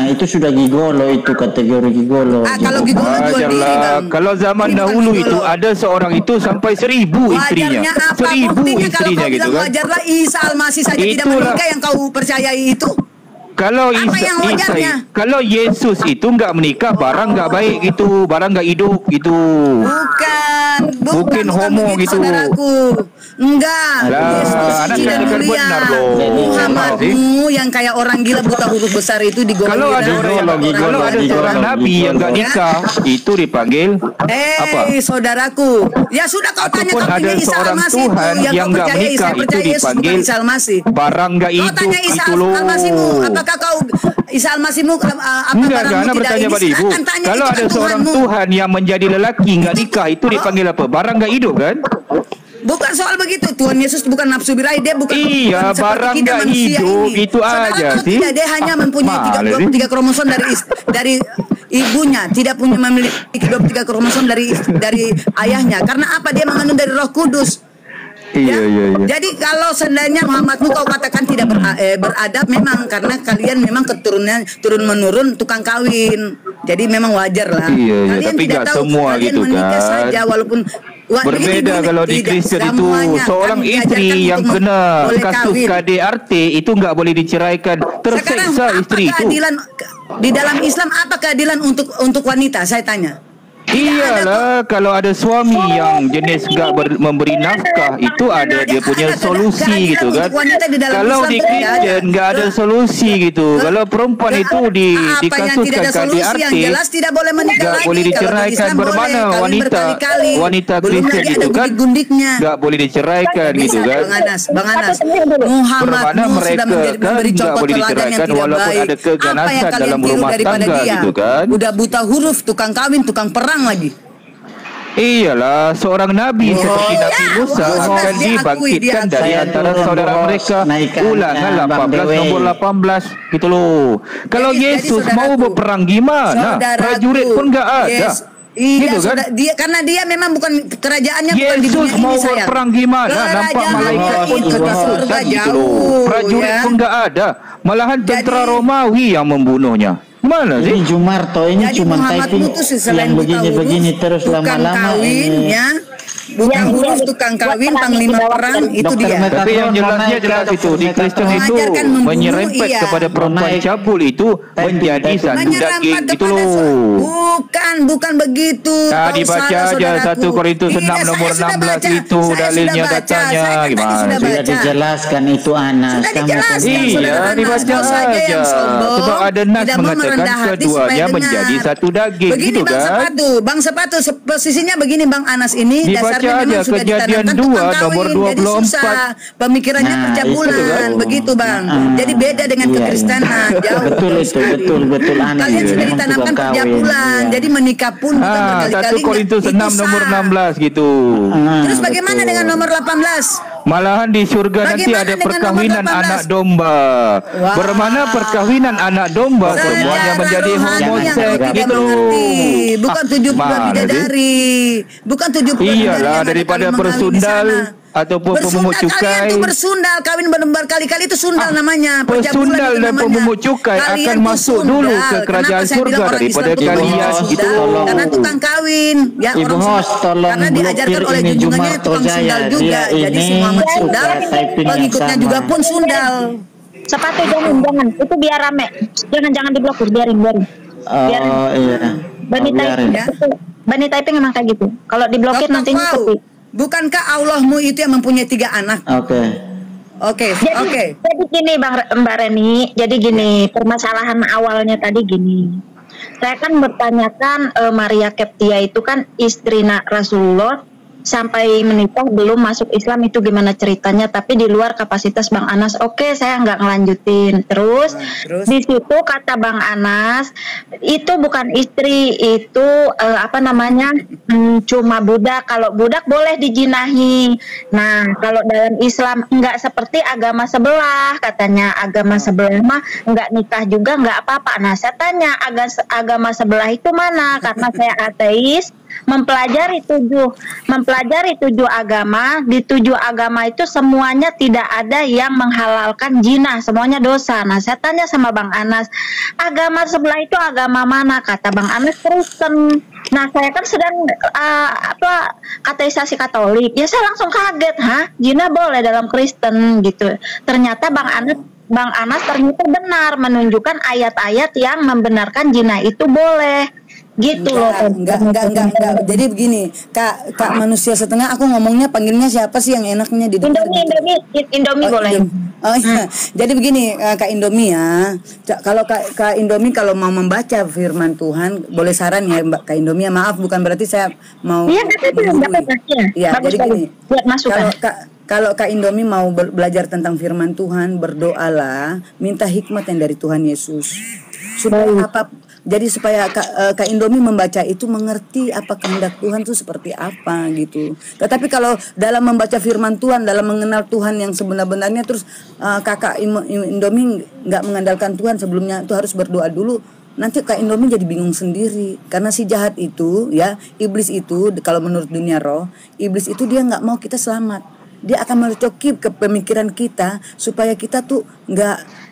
Itu sudah gigolo, itu kategori gigolo. Kalau gigolo jual diri, Wajarlah. Bang. Kalau zaman Ini bukan dahulu gigolo. itu ada seorang itu sampai 1000 istrinya. Wajarnya apa? 1000 Buktinya kalau istrinya kau gitu bilang kan. wajarlah Isa Al-Masih saja tidak Itulah. menikah yang kau percayai itu. Kalau Apa yang wajarnya? kalau Yesus itu nggak menikah, barang nggak baik gitu, barang nggak hidup gitu. Bukan homo begitu, gitu. Saudaraku. Enggak. Lah, Yesus anak suci dan katakan mulia. benar loh. Muhammadmu yang kayak orang gila buta huruf besar itu digolong. Kalau ada seorang nabi yang nggak nikah, itu dipanggil apa? Saudaraku. Ya sudah kau tanya Ataupun kau ada punya Isa seorang Al-Masih Tuhan itu, yang kau nggak percayai. menikah, Saya itu percaya Yesus bukan dipanggil Isa Al-Masih. barang nggak Kau hidup tanya Isa itu loh. Al-Masihmu, apakah kau Isa Al-Masihmu apa Enggak, barangmu Anak tidak bertanya ini? pada ibu. Silakan tanya, Kalau itu ada kan seorang Tuhanmu. Tuhan yang menjadi lelaki nggak nikah, itu dipanggil apa? Barang nggak hidup kan? Bukan soal begitu. Tuhan Yesus bukan nafsu birahi, dia bukan Iya, bukan seperti barang kita nggak manusia hidup, ini. itu Saudara aja tahu sih. tidak, dia hanya mempunyai Mana 23 kromosom dari ibunya, tidak punya memiliki 23 kromosom dari ayahnya. Karena apa? Dia mengandung dari Roh Kudus. Iya. Jadi kalau seandainya Muhammadmu kau katakan tidak beradab, memang karena kalian memang keturunan turun menurun tukang kawin. Jadi memang wajar lah. Iya, Kalian tapi tidak nggak tahu, semua kalian gitu menikah kan. saja walaupun Berbeda kalau di Kristen itu seorang istri yang kena kasus KDRT itu nggak boleh diceraikan, terseksa istri itu. Keadilan di dalam Islam apa keadilan untuk wanita? Saya tanya. Iyalah, kalau ada suami yang jenis nggak memberi nafkah, itu ada dia punya solusi gitu kan. Kalau di Kristen nggak ada solusi gitu. Kalau perempuan itu dikasuskan KDRT, tidak boleh menikah nggak lagi. boleh diceraikan. Bermana wanita Kristen itu kan nggak boleh diceraikan gitu kan. Bang Anas, Muhammadmu sudah memberi nggak contoh boleh teladan yang diceraikan tidak walaupun baik. ada Apa yang keganasan kalian dalam tiru rumah daripada tangga dia? gitu kan. Udah buta huruf, tukang kawin, tukang perang lagi. Iyalah, seorang nabi seperti Nabi Musa akan dibangkitkan dari antara saudara mereka. Ulangan 18 nomor 18 gitu loh. Kalau Yesus mau berperang gimana? Prajurit pun nggak ada. Iya, gitu kan? karena dia memang bukan kerajaannya bukan di Yesus dunia mau ini, sayang. berperang gimana? Nampak malaikat pun itu di surga ketakutan gitu loh. jauh, Prajurit ya. pun nggak ada. Malahan tentara Romawi yang membunuhnya. Mana Ini sih? Jumarto ini Jadi cuma Muhammad typing Mutu selain yang buta begini huruf, terus tukang lama-lama kawin ini. ya, buta huruf, tukang kawin, panglima perang, itu Dokter dia. Meta- Tapi yang Metatron, jelasnya naik jelas ke itu di Metatron. Kristen itu Mengajarkan membunuh, menyerempet iya. kepada perempuan Naik. cabul itu menjadi Typing. satu daging itu loh. Bukan begitu. Nah, Kau dibaca salah, aja saudaraku. 1 Korintus 6 Tidak, nomor saya sudah 16 baca. itu Saya dalilnya sudah baca. datanya. Saya kan tadi Gimana sudah sih? Sudah baca. dijelaskan itu Anas. Sudah Kamu dijelaskan, kembali. saudara Iya, Anas. dibaca Kau saja aja. yang sombong, Sebab ada nas tidak mau mengatakan merendah hati supaya keduanya dengar. menjadi satu daging. Begini Gitu Bang kan? Sepatu, Bang Sepatu posisinya begini Bang Anas ini Dibaca dasarnya aja memang sudah Kejadian ditanamkan 2 tukang nomor kawin, jadi 24. susah. Pemikirannya Nah, percabulan, itu. begitu Bang. Jadi beda dengan Iya, kekristenan, iya. jauh. Betul itu, betul Anas. Kalian sudah Memang ditanamkan tukang kawin. percabulan, Iya. jadi menikah pun bukan 1 berkali-kali. Korintus itu 6 nomor sah. 16 gitu. Terus bagaimana dengan nomor 18? Malahan di surga nanti Bagaimana ada dengan perkawinan nomor 18? anak domba. Wah. Bermana perkawinan anak domba Sejarah semuanya menjadi rohani yang homoseks kau tidak gitu. mengerti. Bukan 70 Mana sih? bidadari. Bukan 70 bidadari Iyalah, yang ada daripada kawin mengkawin di persundal sana. ataupun pemungut Bersundal, kalian cukai. tuh bersundal, kawin berkali-kali itu sundal namanya. Percabulan Persundal itu dan namanya. pemungut cukai Kalian akan tuh masuk sundal. dulu ke kerajaan Kenapa saya surga bilang orang daripada Islam tuh kalian sundal? gitu. Karena tukang kawin. Ya, Ibu orang host, tolong karena diajarkan blokir oleh ini junjungannya Jumarto tukang Jaya. sundal juga. Dia Jadi ini si Muhammad sundal, suka typing yang pengikutnya sama. juga pun sundal. Sepatu jangan, itu biar rame. Jangan diblokir, biarin. Biarin. Oh iya. Bani Biarin. typing, ya. Bani typing emang kayak gitu. Kalau diblokir Dr. nantinya Pau, sepi. bukankah Allahmu itu yang mempunyai 3 anak? Oke. Oke, oke. Jadi gini Mbak Reni, jadi gini permasalahan awalnya tadi gini. Saya kan bertanyakan Maria Keptia itu kan istri Rasulullah sampai menikah belum masuk Islam itu gimana ceritanya, tapi di luar kapasitas Bang Anas. Oke, saya nggak ngelanjutin. Terus di situ kata Bang Anas itu bukan istri, itu cuma budak. Kalau budak boleh dijinahi. Nah, kalau dalam Islam nggak seperti agama sebelah, katanya agama sebelah mah nggak nikah juga nggak apa-apa. Nah, saya tanya agama sebelah itu mana? Karena saya ateis, mempelajari tujuh agama. Di 7 agama itu semuanya tidak ada yang menghalalkan zina, semuanya dosa. Nah, saya tanya sama Bang Anas, agama sebelah itu agama mana? Kata Bang Anas Kristen. Nah, saya kan sedang ateisasi Katolik. Ya saya langsung kaget, zina boleh dalam Kristen gitu. Ternyata Bang Anas ternyata benar menunjukkan ayat-ayat yang membenarkan zina itu boleh. Gitu loh. Enggak. Jadi begini, Kak manusia setengah, aku ngomongnya panggilnya siapa sih yang enaknya di depan? Indomie boleh. Oh iya. Jadi begini, Kak Indomie ya. Kalau Kak Indomie kalau mau membaca firman Tuhan, boleh saran ya Mbak Kak Indomie. Maaf, bukan berarti saya mau. Iya, ya, jadi gini. Buat masukan. Kalau Kak Indomie mau belajar tentang firman Tuhan, berdoalah, minta hikmat yang dari Tuhan Yesus. Supaya Kak Indomie membaca itu mengerti apa kehendak Tuhan itu seperti apa gitu. Tetapi kalau dalam membaca firman Tuhan, dalam mengenal Tuhan yang sebenar-benarnya, terus Kakak Indomie nggak mengandalkan Tuhan sebelumnya, itu harus berdoa dulu. Nanti Kak Indomie jadi bingung sendiri. Karena si jahat itu ya, iblis itu, kalau menurut dunia roh, iblis itu dia nggak mau kita selamat. Dia akan merecoki ke pemikiran kita supaya kita tuh nggak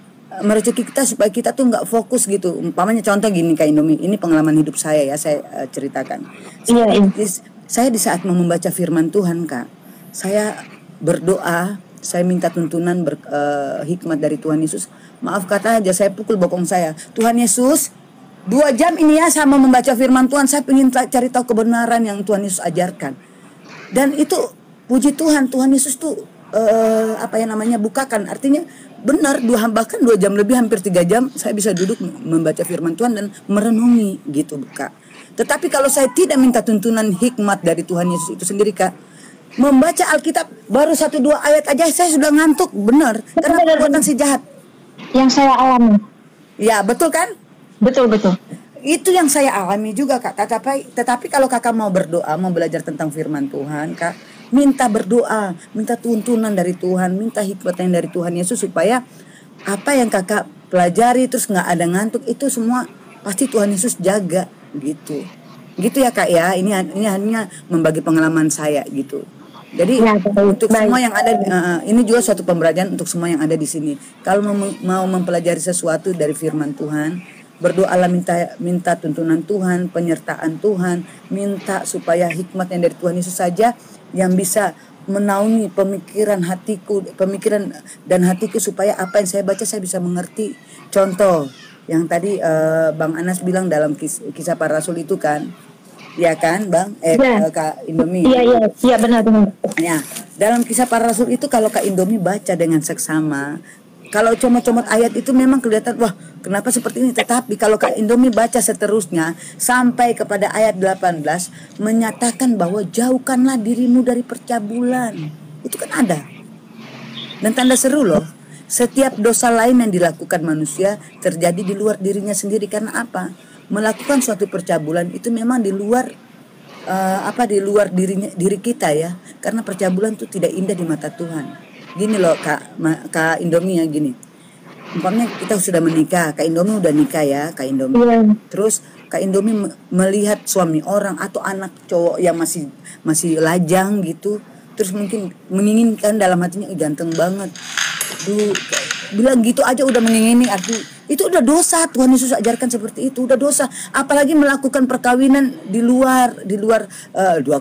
supaya kita tuh nggak fokus gitu. Umpamanya contoh gini Kak Indomie, ini pengalaman hidup saya ya, saya ceritakan. Saya di saat mau membaca firman Tuhan Kak, saya berdoa, saya minta tuntunan hikmat dari Tuhan Yesus. Maaf kata aja, saya pukul bokong saya. Tuhan Yesus, 2 jam ini ya sama membaca firman Tuhan, saya ingin cari tahu kebenaran yang Tuhan Yesus ajarkan. Dan itu puji Tuhan Yesus tuh bukakan. Artinya benar, bahkan 2 jam lebih, hampir 3 jam saya bisa duduk membaca firman Tuhan dan merenungi gitu Kak. Tetapi kalau saya tidak minta tuntunan hikmat dari Tuhan Yesus itu sendiri Kak, membaca Alkitab baru 1-2 ayat aja saya sudah ngantuk, benar. Karena perbuatan si jahat yang saya alami. Ya betul kan? Betul. Itu yang saya alami juga Kak. Tetapi kalau Kakak mau berdoa, mau belajar tentang firman Tuhan Kak, minta berdoa, minta tuntunan dari Tuhan, minta hikmat yang dari Tuhan Yesus, supaya apa yang Kakak pelajari terus nggak ada ngantuk, itu semua pasti Tuhan Yesus jaga gitu ya Kak ya. Ini hanya membagi pengalaman saya gitu. Jadi untuk semua yang ada, ini juga suatu pembelajaran untuk semua yang ada di sini. Kalau mau mempelajari sesuatu dari firman Tuhan, Berdoalah minta tuntunan Tuhan, penyertaan Tuhan, minta supaya hikmat yang dari Tuhan Yesus saja yang bisa menaungi pemikiran dan hatiku supaya apa yang saya baca saya bisa mengerti. Contoh yang tadi Bang Anas bilang dalam kisah para rasul itu kan, ya kan Bang? Kak Indomie. Iya benar. Ya, dalam kisah para rasul itu kalau Kak Indomie baca dengan seksama, kalau comot-comot ayat itu memang kelihatan wah kenapa seperti ini, tetapi kalau Kak Indomie baca seterusnya sampai kepada ayat 18 menyatakan bahwa jauhkanlah dirimu dari percabulan. Itu kan ada. Dan tanda seru loh, setiap dosa lain yang dilakukan manusia terjadi di luar dirinya sendiri. Karena apa? Melakukan suatu percabulan itu memang di luar di luar diri kita ya. Karena percabulan itu tidak indah di mata Tuhan. Gini loh Kak Indomie ya, gini. Umpamanya kita sudah menikah, Kak Indomie udah nikah ya, Kak Indomie. Terus Kak Indomie melihat suami orang atau anak cowok yang masih lajang gitu, terus mungkin menginginkan dalam hatinya, ganteng banget. Duh, bilang gitu aja udah mengingini, itu udah dosa. Tuhan Yesus ajarkan seperti itu, udah dosa. Apalagi melakukan perkawinan di luar 2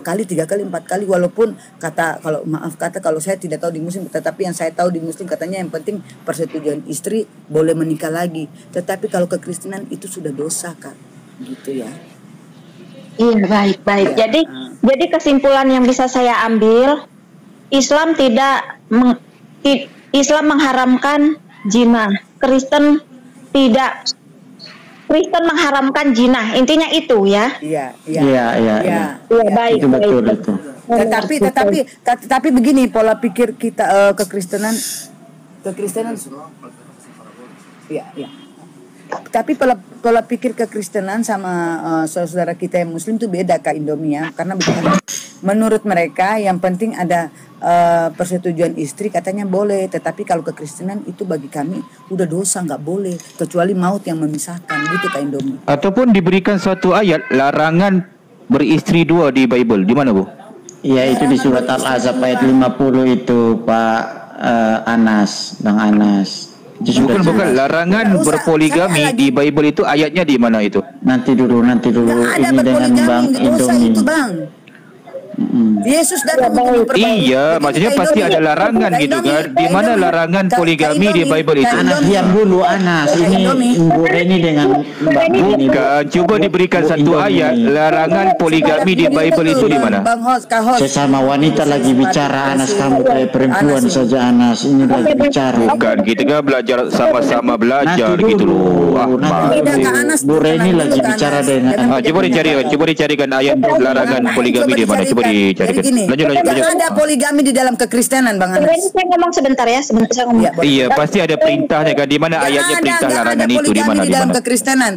kali, 3 kali, 4 kali, walaupun kalau saya tidak tahu di Muslim, tetapi yang saya tahu di Muslim katanya yang penting persetujuan istri boleh menikah lagi. Tetapi kalau kekristenan itu sudah dosa Kak, gitu ya. Iya baik. Ya. Jadi kesimpulan yang bisa saya ambil, Islam mengharamkan zina, Kristen mengharamkan zina. Intinya itu ya. Iya. Baik. Itu betul itu. Tetapi begini pola pikir kita kekristenan. Iya. Tapi pola pikir kekristenan sama saudara kita yang Muslim itu beda Kak Indomie ya. Karena begini, menurut mereka yang penting ada persetujuan istri katanya boleh, tetapi kalau kekristenan itu bagi kami udah dosa, nggak boleh kecuali maut yang memisahkan, gitu Kak Indomie. Ataupun diberikan suatu ayat larangan beristri 2 di Bible, di mana Bu? Iya, itu di surat Al-Ahzab ayat 50 itu Pak Bang Anas. Bukan larangan berpoligami di Bible itu ayatnya di mana itu? Nanti dulu ada ini dengan Bang dosa Indomie. itu Bang. Yesus datang untuk memperbaiki. Iya, maksudnya pasti ada larangan gitu kan. Di mana larangan poligami di Bible itu? Anas diam dulu Anas. Ini Bu Reni dengan Mbak ini kan coba diberikan satu ayat larangan poligami di Bible itu di mana? Sesama wanita lagi bicara Anas, kamu kayak perempuan saja Anas. Ini lagi bicara. Bukan, kita kan belajar sama-sama belajar gitu loh. Bu Reni lagi bicara dengan coba dicarikan ayat larangan poligami di mana? Coba dicarikan. Lanjut. Ada poligami di dalam kekristenan Bang Anas. Saya ngomong sebentar ya, saya ngomong. Iya, pasti ada perintahnya kan. Di mana ayatnya perintah larangan itu di mana? Di dalam kekristenan.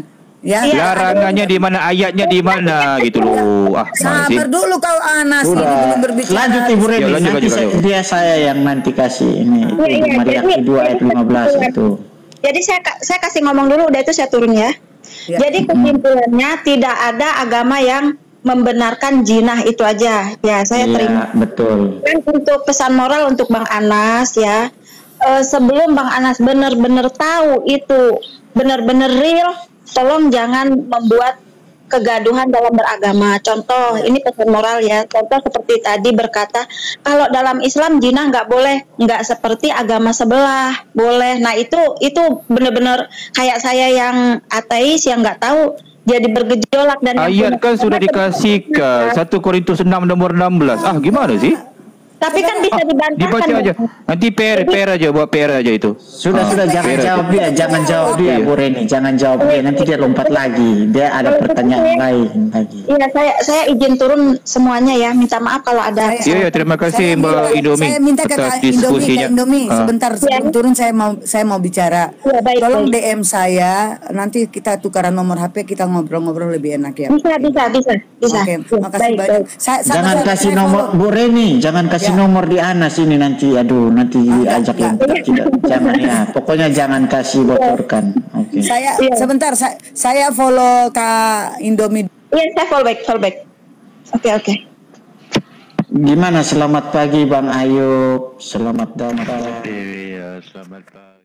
Ya. Larangannya di mana, ayatnya di mana gitu loh. Sabar dulu kau Anas, belum berbicara. Lanjut Ibu Reni. Nanti dia saya yang nanti kasih ini. Maria kedua ayat 15 itu. Jadi saya kasih ngomong dulu, udah itu saya turun ya. Jadi kesimpulannya tidak ada agama yang membenarkan zina, itu aja ya, saya terima. Betul. Dan untuk pesan moral untuk Bang Anas ya, sebelum Bang Anas benar-benar tahu itu benar-benar real, tolong jangan membuat kegaduhan dalam beragama. Contoh, ini pesan moral ya. Contoh seperti tadi berkata, kalau dalam Islam zina nggak boleh, nggak seperti agama sebelah boleh. Nah itu benar-benar kayak saya yang ateis yang nggak tahu jadi bergejolak. Dan ayat kan sudah dikasihkan 1 Korintus 6 nomor 16. Gimana sih? Tapi kan bisa dibantahkan. Dibaca aja. Nanti PR aja, buat PR aja itu. Sudah jangan jawab dia Bu Reni, jangan jawab dia, nanti dia lompat lagi. Dia ada pertanyaan lain lagi. Iya, saya izin turun semuanya ya. Minta maaf kalau ada. Iya, terima kasih Mbak Indomie. Saya minta ke Kak Indomie, sebentar sebelum turun saya mau bicara. Tolong DM saya, nanti kita tukaran nomor HP, kita ngobrol-ngobrol lebih enak ya. Bisa. Oke, makasih banyak. Jangan kasih nomor Bu Reni, jangan kasih nomor di Anas ini nanti. Aduh, nanti diajak yang tidak. Jangan ya. Pokoknya jangan kasih bocorkan. Oke. Sebentar, saya follow Kak Indomie. Iya, saya follow back. Oke. Gimana? Selamat pagi Bang Ayub. Selamat datang. Iya, selamat pagi.